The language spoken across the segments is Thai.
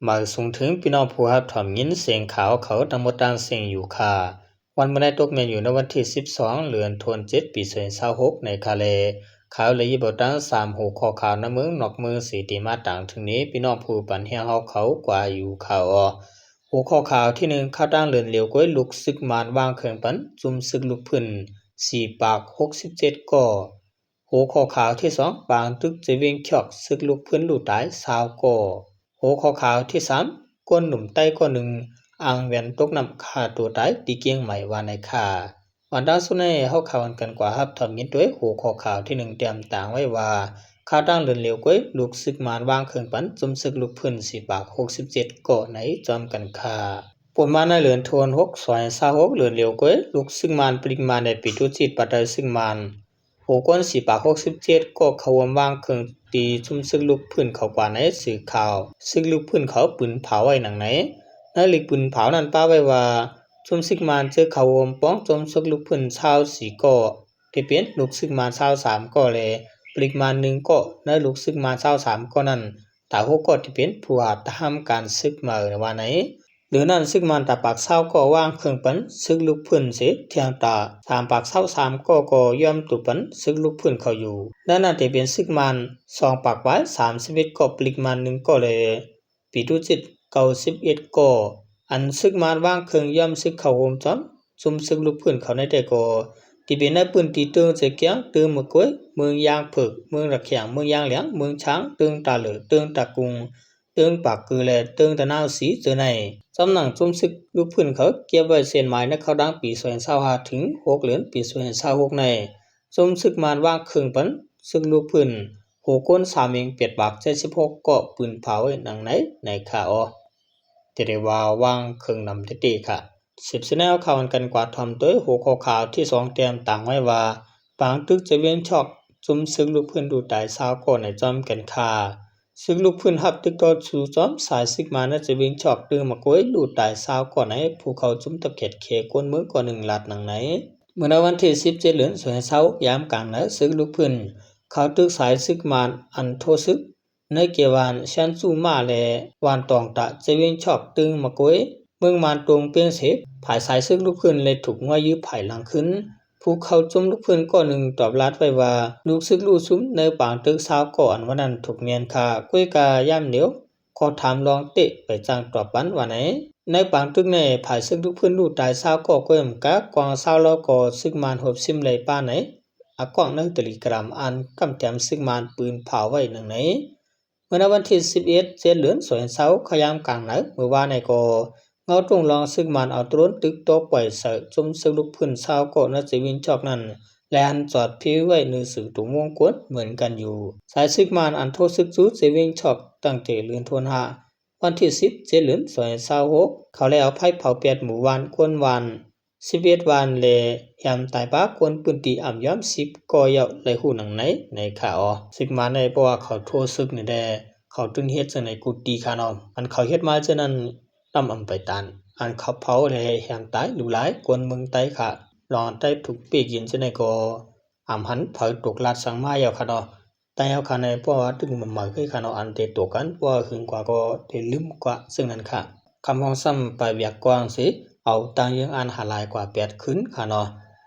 มาส่งถึงพี่น้องผู้รับถ่อมยินเสียงข่าวเขาทั้งหมดต่างเสียงอยู่ค่ะวันเมื่อได้ตกแม่นอยู่ในวันที่12เดือนธันวาคมปี2026ในคาเลข่าวเลยยี่บ่ตั้ง3หูข้อข่าวน้ำเมืองนอกเมืองสีติมาต่างถึงนี้พี่น้องผู้ปันเฮียเฮาเขากว่าอยู่ข่าวหูข้อข่าวที่1ข่าวตั้งเลื่อนเร็วก้อยลุกซึกมานวางเครื่องปันจุ่มซึกลุกพื้น4ปาก67ก่อหูข้อข่าวที่2ปางตึกจะเวียงชอกซึกลุกพื้นลู่ตาย20ก่อหัวข้อข่าวที่3ก้นหนุ่มใต้ก้อนหนึ่งอ่างเวียนตกน้ำฆ่าตัวตายตีเกียงใหม่วานในค่าวันดาสุนัยเฮาข่าวกันกว่าครับทำยินด้วยหัวข้อข่าวที่1เตรียมต่างไว้ว่าข่าวตั้งเรือนเหลวก้อยลูกศึกมานวางเครื่องปันจุมศึกลูกพื้น4ปาก67ก่อไหนจอมกันค่าปนมาในเรือนทวน6ซอย26เรือนเหลวก้อยลูกศึกมานปริมาณในปิตุจิตปัตตาศึกมานหัวก้น4ปาก67ก็เขาวางเครื่องตีชุมซึกลูกพื้นเขากว่าในสื่อข่าวซึกลูกพื้นเขาปืนเผาไว้หนังไหนในลิกปืนเผานั้นป้าไว้ว่าชุมซึกมานเจอเขาป้องจมซึกลูกพื้นชาว4ก่อที่เป็นลูกซึกมานชาว3ก่อเลยปริมาณ1ก่อในลูกซึกมานชาว3ก่อนั้นแต่6ก่อที่เป็นผู้อาจทำการซึกมาว่าไหนหรือนั้นซึกมันตาปากเศร้าก็ว่างเครื่องปันซึกลูกพื้นเสียเทียงตา3ปากเศร้า3ก็ย่อมตุปันซึกลูกพื้นเขาอยู่นั่นน่ะจะเป็นซึกมัน2ปากไว้31ก็ปริมาณ1ก็เลยปีตุจิต91ก็อันซึกมันว่างเครื่องย่อมซึกเขาโฮมจอมซุมซึกลูกพื้นเขาในแต่ก็ที่เป็นในปืนตีตึงเสียเกียงตึงมะกวยเมืองยางผึกเมืองระแขงเมืองยางเหลียงเมืองช้างตึงตาเหลือตึงตะกุงตึงปากคือแลตึงตะนาวสีเจอในสำนักจุมซึกลูกพื้นเขาเก็บไว้เส้นหมายในเขาดังปี2025ถึง6เดือนปี2026ในจุมซึกมานว่างเครื่องปันซึกลูกพื้นโหก้น3เอง8บาก76เกาะปืนเผาหนังไหนในข่าวจะได้ว่าวางเครื่องนำทิติค่ะ10แนวข่าวกันกว่าทำด้วยหัวข้อข่าวที่2เตรียมต่างไว้ว่าปางตึกจะเวียนช็อกจุมซึกลูกพื้นดูตาย20ก่อนในจอมกันค่ะซึกลูกพื้นหับตึกต่อสู่จอมสายซึกมาน่าจะเวียนช็อกตึงมะกวยดูตาย20ก่อนในภูเขาจุมตะเข็ดเขก้นเมืองก่อน1ลัดหนังไหนเมื่อวันที่17เดือน2026ยามกลางนะซึกลูกพื้นเขาตึกสายซึกมานอันโทซึกในเกวานชันซูมาแลวานตองตะจะเวียนช็อกตึงมะกวยเมืองมานตรงเปียงเสพผายสายซึกลูกพื้นเลยถูกว่ายื้อผายหลังขึ้นภูเขาจมลูกพื้นก่อนหนึ่งตอบรับไว้ว่าลูกซึกลูกซุ้มในปางตึก20ก่อนวันนั้นถูกเนียนคากุ้ยกาย่ำเหนียวขอถามลองเตะไปจ้างตอบปันว่าไหนในปางตึกในผายซึกลูกพื้นลูกตาย20ก่อก้อยมกะกวาง20แล้วก็ซึกมานหบซิมเลยป้าไหนอากวางในตลิกรามอันกำแถมซึกมานปืนเผาไว้หนึ่งไหนเมื่อวันที่11เดือน2026ขยามกลางไหนเมื่อวานในก็เงาตรงลองซึกมันเอาตรนตึกโตปล่อยเสะจุมซึกลูกพื้น20ก่อนาจะวินจอกนั้นแลนจอดพิ้วไว้ในสื่อตุ่มวงกวนเหมือนกันอยู่สายซึกมันอันโทซึกจูเจวิงชอกตั้งแต่เลือนทวน5วันที่10เดือน2026เขาเลยเอาไพ่เผาเปียดหมู่วานกวนวัน11วันเลยามตายปากวนปืนตีอ่ำย้อม10ก่อเยาเลยหูหนังไหนในข่าวซึกมันในเพราะว่าเขาโทซึกนี่แดเขาตึงเฮ็ดจังได๋กูตีคานอมอันเขาเฮ็ดมาจังนั้นนำอำไปตันอันเขาเผาเลยแหงตายหลูหลายกวนเมืองไต้ค่ะรอได้ถูกปีกินจังได๋ก็อำหันเผาตกลาดสังมาเยาค่ะเนาะแต่เฮาค่ะในเพราะว่าตึงมันมาคือค่ะเนาะอันเตตกันเพราะว่าหึงกว่าก็ได้ลืมกว่าซึ่งนั้นค่ะคำห้องซ้ำไปเวียกกว้างสิเอาตังยังอันหาหลายกว่า8ขึ้นค่ะเนาะ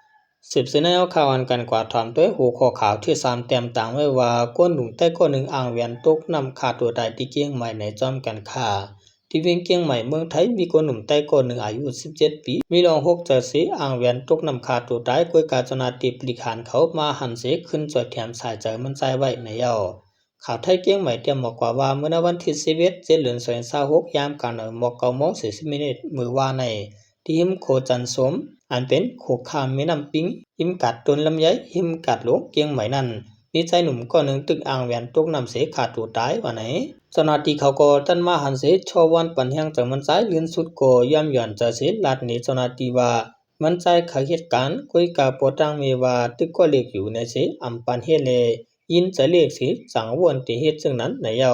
10เสนเอาข่าวอันกันกว่าถามด้วยหัวข้อข่าวที่3เต็มต่างไว้ว่าก้นหนุ่มใต้ก้นหนึ่งอ่างเวียนตกนำขาตัวตายที่เกียงใหม่ในจอมกันค่ะที่เวียงเกียงใหม่เมืองไทยมีคนหนุ่มใต้ก้นหนึ่งอายุ17ปีมีรอง6เจอสีอ่างเวียนตกนำขาตัวตายกวยกาจนาติปลิขานเขามาหันเสขึ้นจอดแถมสายใจมันใจไว้ในเย้าข่าวไทยเกียงใหม่เตรียมบอกว่าเมื่อวันที่11เดือน2026ยามกลางหมอก9:40นมื้อวานในที่หิมโคจันสมอันเป็นโคคามแม่น้ำปิงหิมกัดต้นลำไยหิมกัดหลวงเกียงใหม่นั้นมีใจหนุ่มก้อนหนึ่งตึกอ่างแหวนตกน้ำเสขาดตัวตายว่าไหนสนาทีเขาก็ตั้นมาหันเสชอวันปันแห่งจากมันใจเลื่อนสุดก็ย่ำหย่อนจะเสลาดนี้สนาทีว่ามันใจขเหตุการณ์คุยกับปอตังมีว่าตึกก็เล็กอยู่ในเสอำปันเฮเลยินจะเรียกสิสังวนที่เหตุซึ่งนั้นในเย้า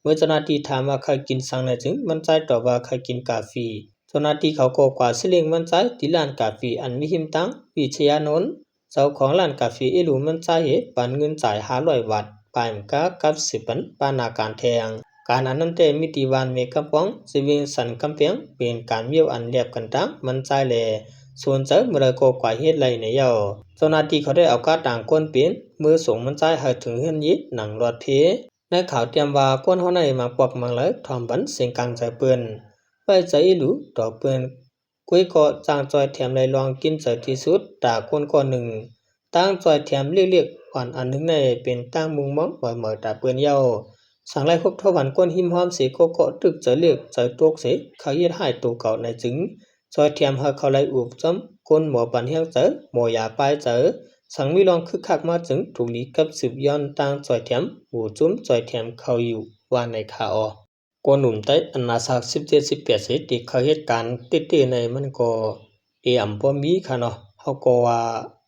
เมื่อสนาทีถามว่าใครกินสังในจึงมันใจตอบว่าใครกินกาแฟเจ้าหน้าที่เขาก็กว่าสิเล็งมันใจที่ร้านกาแฟอันมีหิมตังวิชยานนท์เจ้าของร้านกาแฟอิลูมันใจปันเงินจ่าย500 บาทปลายมกะกับ10ปันปานาการแทง การอันนั้นเตมิติวานเมกำปองสิวิงสันกำเปียงเป็นการเวียวอันเรียบกันตามมันใจแลส่วนเจอเมื่อโกกว่าเฮ็ดไรในเยาเจ้าหน้าที่เขาได้เอากาต่างก้นเป็นมือส่งมันใจให้ถึงเฮือนยิดหนังรอดเพในข่าวเตรียมว่าก้นเฮาในมาปอบมังเลยทอมบันเสียงกลางใจเปิ้นไว้ใจอีหลูต่อเปิ้นกุ้ยก็จางจอยแถมเลยลองกินเจอที่สุดตาก้นก้อนหนึ่งตั้งจอยแถมเรียกอ่อนอันนึงในเป็นตั้งมุงมองบ่อยๆตาเปิ้นเยาสังไลครบทวันก้นหิมหอมสีโกโกตึกเจอเรียกเจอตกเสเขาเฮ็ดให้ตัวเก่าในจึงจอยเทียมเฮาเขาไลอุบจำก้นหมอปันเฮียงเจอหมอยาปลายเจอสังมีลองคึกคักมาจึงถูกลีกับสืบย้อนตั้งจอยเทียมหูจุ้มจอยเทียมเขาอยู่ว่าในขาออกวนหนุ่มไต้อันนาสัก17-18สิติเขาเหตุการณ์ติในมันก็อำบ่มีค่ะเนาะเฮาก็ว่า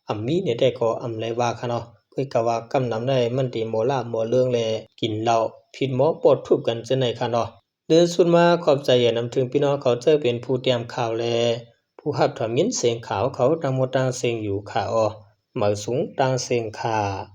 อำมีเนี่ยได้ก็อำไรว่าค่ะเนาะเพิ่นก็ว่ากำนำได้มันติหมอลาหมอเรื่องแลกินเหล้าผิดหมอปอดทุบกันจังได๋ค่ะเนาะเดินสุดมาขอบใจอย่านำถึงพี่น้องเขาเจอเป็นผู้เตรียมข่าวแลผู้รับถอมยินเสียงข่าวเขาต่างหมดต่างเสียงอยู่ค่ะเหมาสูงต่างเสียงค่ะ